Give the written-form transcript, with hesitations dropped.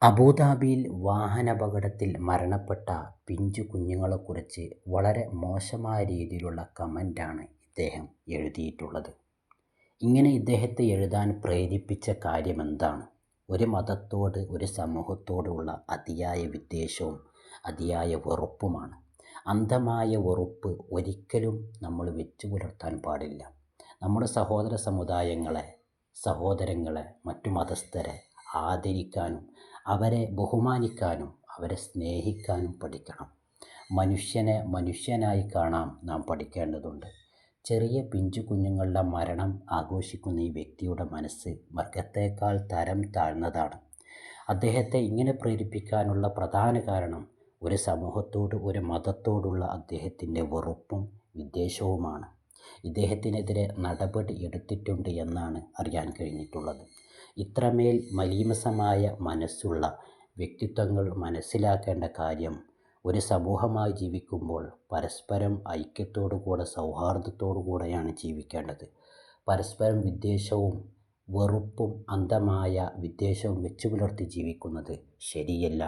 അബുദാബിയിൽ വാഹനാപകടത്തിൽ മരണപ്പെട്ട പിഞ്ചു കുഞ്ഞുങ്ങളെക്കുറിച്ച് വളരെ മോശമായ രീതിയിലുള്ള കമൻ്റാണ് ഇദ്ദേഹം എഴുതിയിട്ടുള്ളത്. ഇങ്ങനെ ഇദ്ദേഹത്തെ എഴുതാൻ പ്രേരിപ്പിച്ച കാര്യമെന്താണ്? ഒരു മതത്തോട്, ഒരു സമൂഹത്തോടുള്ള അതിയായ വിദ്വേഷവും അതിയായ വെറുപ്പുമാണ്. അന്ധമായ വെറുപ്പ് ഒരിക്കലും നമ്മൾ വെച്ചു പുലർത്താൻ പാടില്ല. നമ്മുടെ സഹോദര സമുദായങ്ങളെ, സഹോദരങ്ങളെ, മറ്റു മതസ്ഥരെ ആദരിക്കാനും അവരെ ബഹുമാനിക്കാനും അവരെ സ്നേഹിക്കാനും പഠിക്കണം. മനുഷ്യനെ മനുഷ്യനായി കാണാൻ നാം പഠിക്കേണ്ടതുണ്ട്. ചെറിയ പിഞ്ചു കുഞ്ഞുങ്ങളുടെ മരണം ആഘോഷിക്കുന്ന ഈ വ്യക്തിയുടെ മനസ്സ് മൃഗത്തേക്കാൾ തരം താഴ്ന്നതാണ്. അദ്ദേഹത്തെ ഇങ്ങനെ പ്രേരിപ്പിക്കാനുള്ള പ്രധാന കാരണം ഒരു സമൂഹത്തോട്, ഒരു മതത്തോടുള്ള അദ്ദേഹത്തിൻ്റെ വെറുപ്പും വിദ്വേഷവുമാണ്. ഇദ്ദേഹത്തിനെതിരെ നടപടി എടുത്തിട്ടുണ്ട് എന്നാണ് അറിയാൻ കഴിഞ്ഞിട്ടുള്ളത്. ഇത്രമേൽ മലീമസമായ മനസ്സുള്ള വ്യക്തിത്വങ്ങൾ മനസ്സിലാക്കേണ്ട കാര്യം, ഒരു സമൂഹമായി ജീവിക്കുമ്പോൾ പരസ്പരം ഐക്യത്തോടുകൂടെ, സൗഹാർദ്ദത്തോടുകൂടെയാണ് ജീവിക്കേണ്ടത്. പരസ്പരം വിദ്വേഷവും വെറുപ്പും അന്ധമായ വിദ്വേഷവും വെച്ചു പുലർത്തി ജീവിക്കുന്നത് ശരിയല്ല